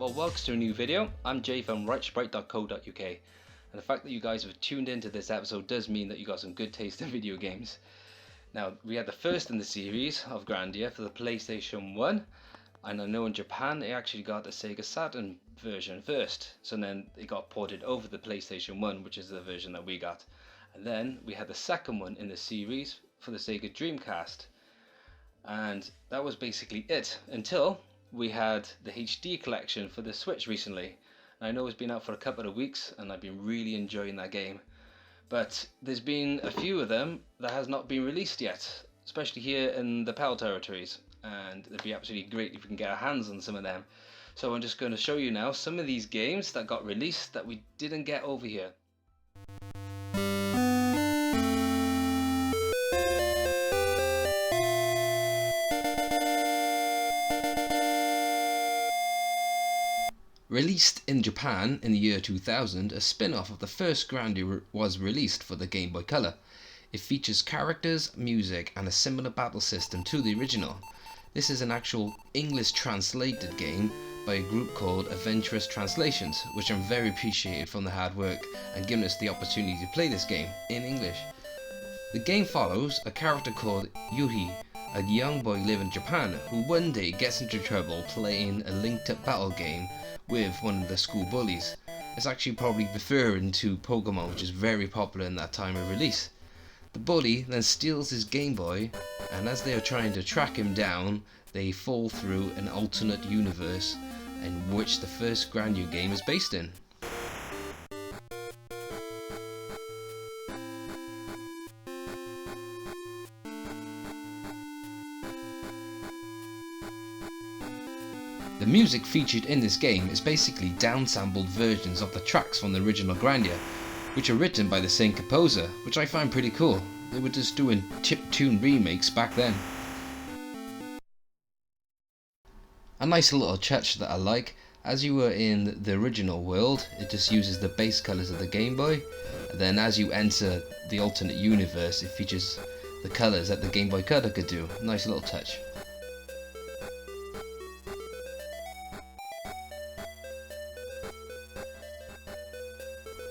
Well, welcome to a new video. I'm Jay from rightsprite.co.uk, and the fact that you guys have tuned into this episode does mean that you got some good taste in video games. Now, we had the first in the series of Grandia for the PlayStation 1, and I know in Japan it actually got the Sega Saturn version first, so then it got ported over the PlayStation 1, which is the version that we got. And then we had the second one in the series for the Sega Dreamcast, and that was basically it until we had the HD collection for the Switch recently. And I know it's been out for a couple of weeks and I've been really enjoying that game, but there's been a few of them that has not been released yet, especially here in the PAL territories, and it'd be absolutely great if we can get our hands on some of them. So I'm just going to show you now some of these games that got released that we didn't get over here. Released in Japan in the year 2000, a spin-off of the first Grandia was released for the Game Boy Color. It features characters, music, and a similar battle system to the original. This is an actual English translated game by a group called Adventurous Translations, which I'm very appreciated from the hard work and giving us the opportunity to play this game in English. The game follows a character called Yuhi, a young boy living in Japan who one day gets into trouble playing a linked-up battle game with one of the school bullies. It's actually probably referring to Pokemon, which is very popular in that time of release. The bully then steals his Game Boy, and as they are trying to track him down, they fall through an alternate universe in which the first Grandia game is based in. The music featured in this game is basically downsampled versions of the tracks from the original Grandia, which are written by the same composer, which I find pretty cool. They were just doing chiptune remakes back then. A nice little touch that I like, as you were in the original world, it just uses the base colours of the Game Boy, and then as you enter the alternate universe, it features the colours that the Game Boy Color could do. Nice little touch.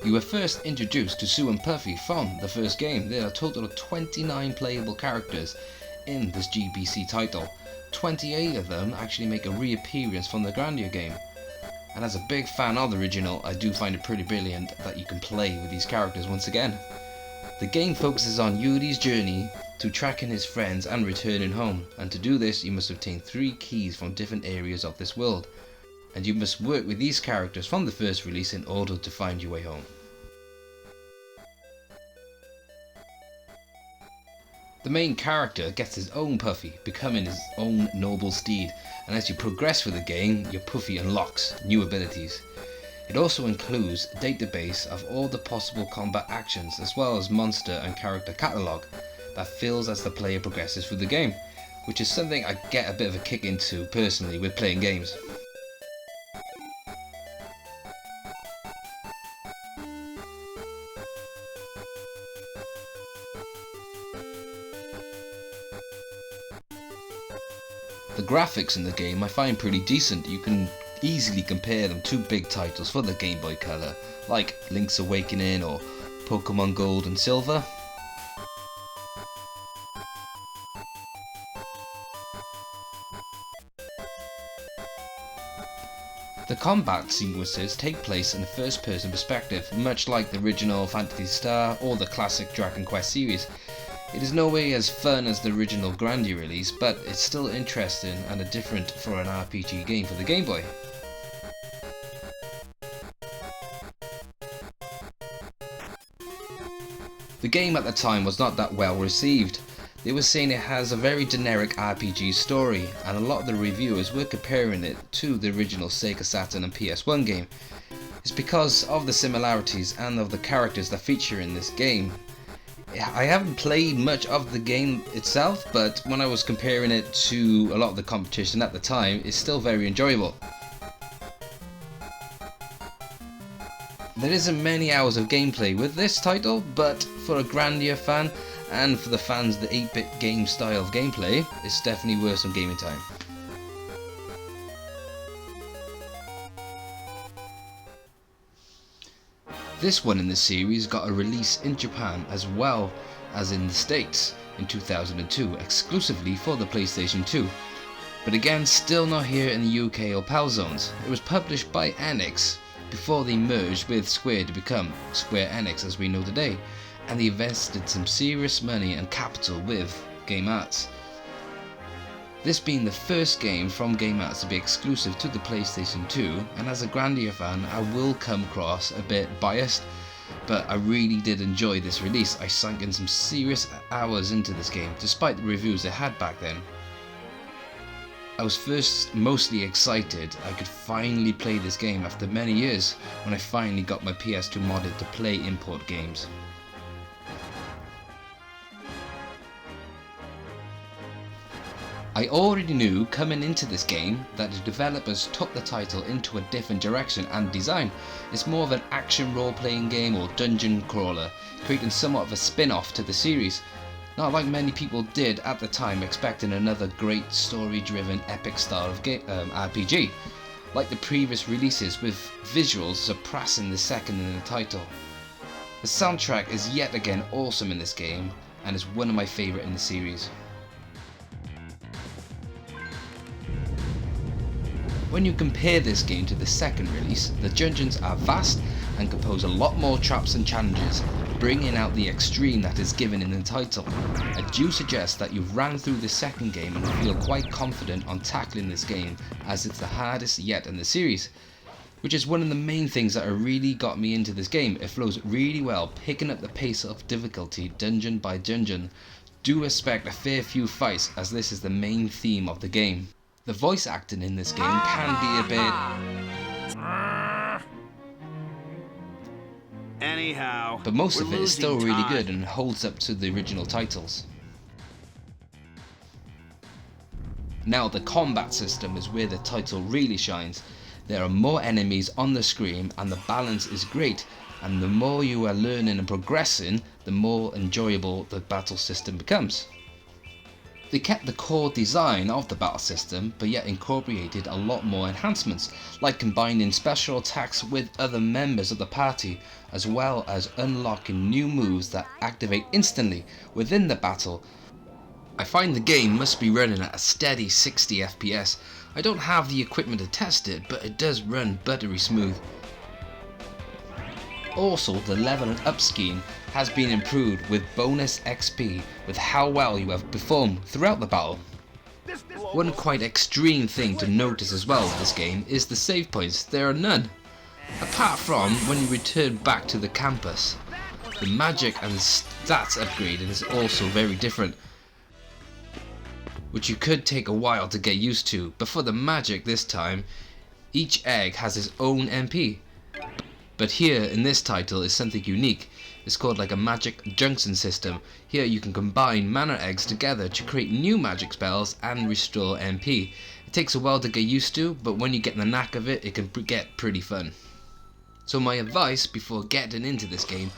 You were first introduced to Sue and Puffy from the first game. There are a total of 29 playable characters in this GBC title. 28 of them actually make a reappearance from the Grandia game. And as a big fan of the original, I do find it pretty brilliant that you can play with these characters once again. The game focuses on Yuri's journey to tracking his friends and returning home, and to do this you must obtain 3 keys from different areas of this world, and you must work with these characters from the first release in order to find your way home. The main character gets his own Puffy, becoming his own noble steed, and as you progress through the game, your Puffy unlocks new abilities. It also includes a database of all the possible combat actions, as well as monster and character catalogue that fills as the player progresses through the game, which is something I get a bit of a kick into personally with playing games. The graphics in the game I find pretty decent. You can easily compare them to big titles for the Game Boy Color, like Link's Awakening or Pokemon Gold and Silver. The combat sequences take place in a first-person perspective, much like the original Phantasy Star or the classic Dragon Quest series. It is no way as fun as the original Grandia release, but it's still interesting and different for an RPG game for the Game Boy. The game at the time was not that well received. They were saying it has a very generic RPG story, and a lot of the reviewers were comparing it to the original Sega Saturn and PS1 game. It's because of the similarities and of the characters that feature in this game. I haven't played much of the game itself, but when I was comparing it to a lot of the competition at the time, it's still very enjoyable. There isn't many hours of gameplay with this title, but for a Grandia fan and for the fans of the 8-bit game style of gameplay, it's definitely worth some gaming time. This one in the series got a release in Japan as well as in the States in 2002, exclusively for the PlayStation 2. But again, still not here in the UK or PAL zones. It was published by Enix before they merged with Square to become Square Enix as we know today, and they invested some serious money and capital with Game Arts. This being the first game from Game Arts to be exclusive to the PlayStation 2, and as a Grandia fan I will come across a bit biased, but I really did enjoy this release. I sunk in some serious hours into this game despite the reviews it had back then. I was first mostly excited I could finally play this game after many years when I finally got my PS2 modded to play import games. I already knew coming into this game that the developers took the title into a different direction and design. It's more of an action role-playing game or dungeon crawler, creating somewhat of a spin-off to the series. Not like many people did at the time, expecting another great story-driven epic style of RPG, like the previous releases, with visuals surpassing the second in the title. The soundtrack is yet again awesome in this game and is one of my favourite in the series. When you compare this game to the second release, the dungeons are vast and compose a lot more traps and challenges, bringing out the extreme that is given in the title. I do suggest that you ran through the second game and feel quite confident on tackling this game, as it's the hardest yet in the series, which is one of the main things that really got me into this game. It flows really well, picking up the pace of difficulty dungeon by dungeon. Do expect a fair few fights, as this is the main theme of the game. The voice acting in this game can be a bit... Anyhow, but most of it is still really good and holds up to the original titles. Now the combat system is where the title really shines. There are more enemies on the screen and the balance is great, and the more you are learning and progressing, the more enjoyable the battle system becomes. They kept the core design of the battle system, but yet incorporated a lot more enhancements, like combining special attacks with other members of the party, as well as unlocking new moves that activate instantly within the battle. I find the game must be running at a steady 60 FPS. I don't have the equipment to test it, but it does run buttery smooth. Also, the leveling up scheme has been improved with bonus XP with how well you have performed throughout the battle. One quite extreme thing to notice as well with this game is the save points. There are none, apart from when you return back to the campus. The magic and stats upgrading is also very different, which you could take a while to get used to, but for the magic this time, each egg has its own MP. But here in this title is something unique. It's called like a magic junction system. Here you can combine mana eggs together to create new magic spells and restore MP. It takes a while to get used to, but when you get the knack of it, it can get pretty fun. So my advice before getting into this game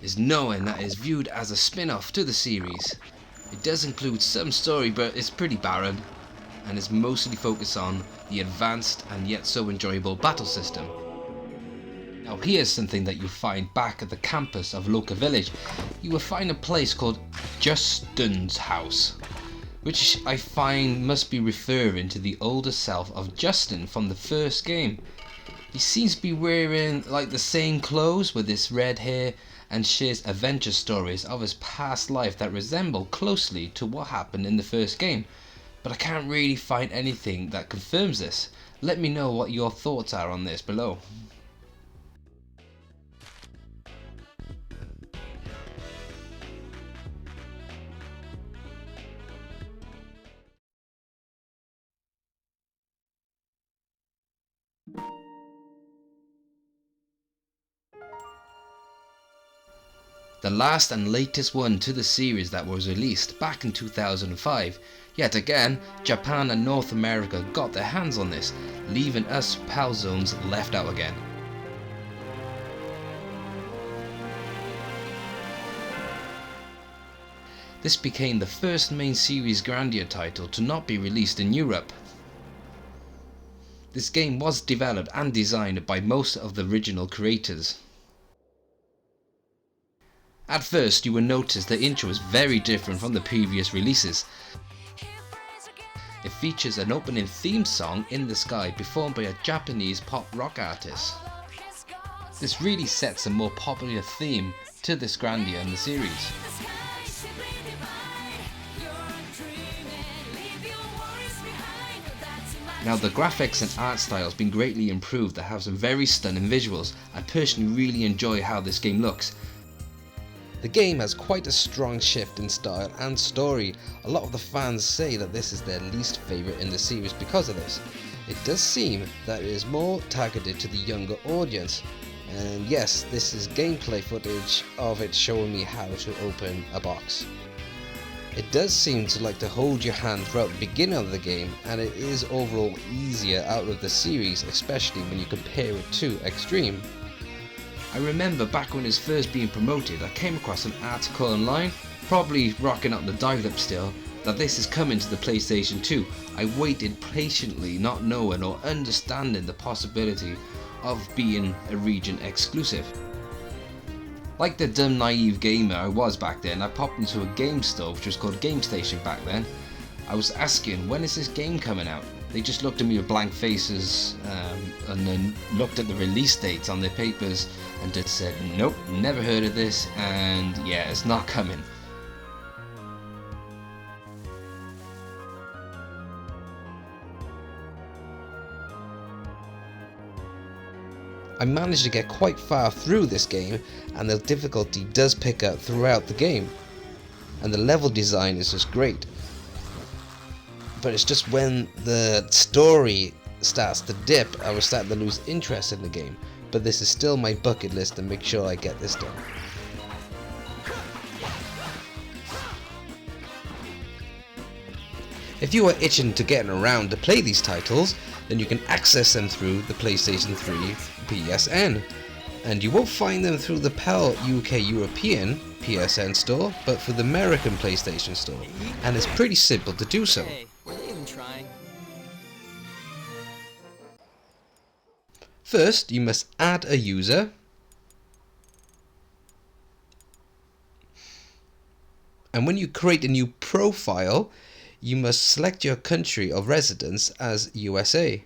is knowing that it is viewed as a spin-off to the series. It does include some story, but it's pretty barren, and is mostly focused on the advanced and yet so enjoyable battle system. Now here's something that you'll find back at the campus of Loka Village. You will find a place called Justin's house, which I find must be referring to the older self of Justin from the first game. He seems to be wearing like the same clothes with his red hair and shares adventure stories of his past life that resemble closely to what happened in the first game, but I can't really find anything that confirms this. Let me know what your thoughts are on this below. The last and latest one to the series that was released back in 2005. Yet again, Japan and North America got their hands on this, leaving us PAL zones left out again. This became the first main series Grandia title to not be released in Europe. This game was developed and designed by most of the original creators. At first you will notice the intro is very different from the previous releases. It features an opening theme song, In the Sky, performed by a Japanese pop rock artist. This really sets a more popular theme to this Grandia in the series. Now the graphics and art style has been greatly improved. They have some very stunning visuals. I personally really enjoy how this game looks. The game has quite a strong shift in style and story. A lot of the fans say that this is their least favourite in the series because of this. It does seem that it is more targeted to the younger audience. And yes, this is gameplay footage of it showing me how to open a box. It does seem to like to hold your hand throughout the beginning of the game, and it is overall easier out of the series, especially when you compare it to Xtreme. I remember back when it was first being promoted, I came across an article online, probably rocking up the dial-up still, that this is coming to the PlayStation 2. I waited patiently, not knowing or understanding the possibility of being a region exclusive. Like the dumb naive gamer I was back then, I popped into a game store which was called Game Station back then. I was asking, when is this game coming out? They just looked at me with blank faces and then looked at the release dates on their papers and just said, nope, never heard of this, and yeah, it's not coming. I managed to get quite far through this game, and the difficulty does pick up throughout the game, and the level design is just great. But it's just when the story starts to dip, I was starting to lose interest in the game. But this is still my bucket list to make sure I get this done. If you are itching to getting around to play these titles, then you can access them through the PlayStation 3 PSN. And you won't find them through the PAL UK European PSN store, but through the American PlayStation store. And it's pretty simple to do so. First, you must add a user. And when you create a new profile, you must select your country of residence as USA.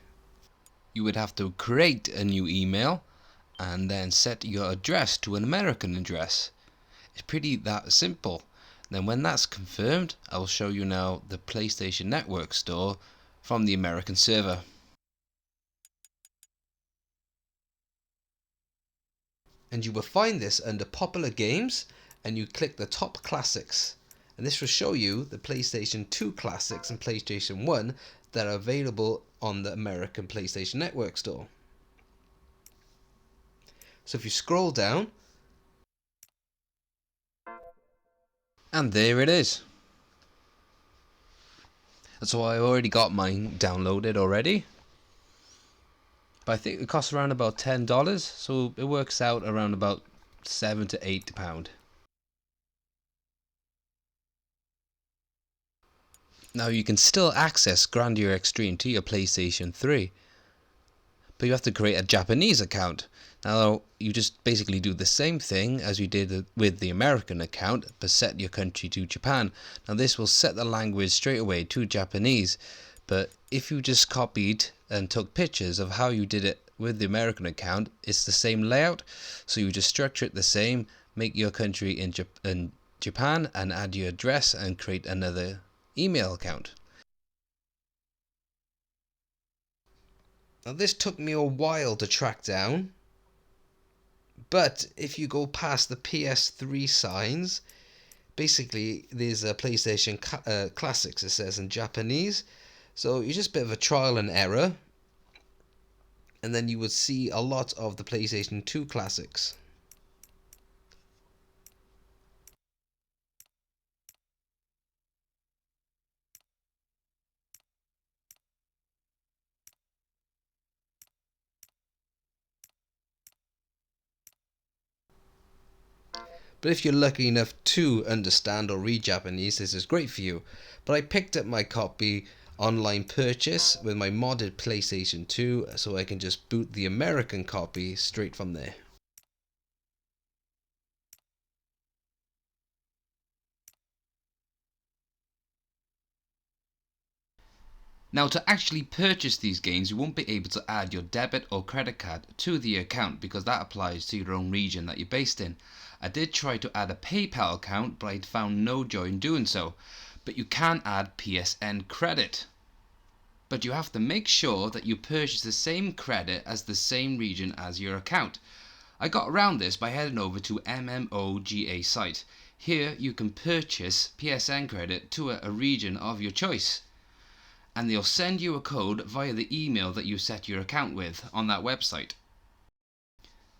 You would have to create a new email and then set your address to an American address. It's pretty that simple. Then when that's confirmed, I will show you now the PlayStation Network store from the American server. And you will find this under popular games, and you click the top classics, and this will show you the PlayStation 2 classics and PlayStation 1 that are available on the American PlayStation Network store. So if you scroll down, and there it is. So I already got mine downloaded already, but I think it costs around about $10, so it works out around about £7 to £8. Now you can still access Grandia Xtreme to your PlayStation 3, but you have to create a Japanese account. Now you just basically do the same thing as you did with the American account, but set your country to Japan. Now this will set the language straight away to Japanese, but if you just copied and took pictures of how you did it with the American account, it's the same layout, so you just structure it the same, make your country in Japan and add your address and create another email account. Now this took me a while to track down, but if you go past the PS3 signs, basically there's a PlayStation Classics, it says in Japanese, so you're just a bit of a trial and error, and then you would see a lot of the PlayStation 2 Classics. But if you're lucky enough to understand or read Japanese, this is great for you. But I picked up my copy online purchase with my modded PlayStation 2, so I can just boot the American copy straight from there. Now, to actually purchase these games, you won't be able to add your debit or credit card to the account because that applies to your own region that you're based in. I did try to add a PayPal account, but I found no joy in doing so. But you can add PSN credit. But you have to make sure that you purchase the same credit as the same region as your account. I got around this by heading over to MMOGA site. Here you can purchase PSN credit to a region of your choice, and they'll send you a code via the email that you set your account with on that website.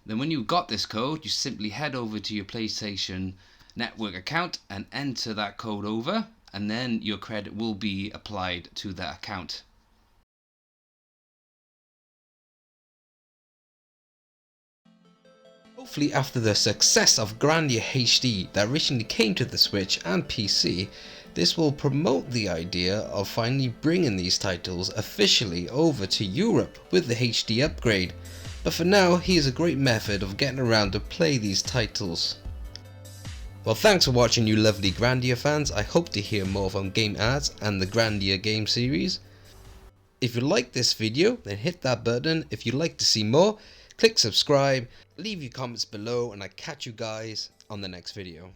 Then when you've got this code, you simply head over to your PlayStation Network account and enter that code over, and then your credit will be applied to that account. Hopefully, after the success of Grandia HD that recently came to the Switch and PC, this will promote the idea of finally bringing these titles officially over to Europe with the HD upgrade. But for now, here's a great method of getting around to play these titles. Well, thanks for watching, you lovely Grandia fans. I hope to hear more from Game Ads and the Grandia game series. If you like this video, then hit that button. If you'd like to see more, click subscribe, leave your comments below, and I'll catch you guys on the next video.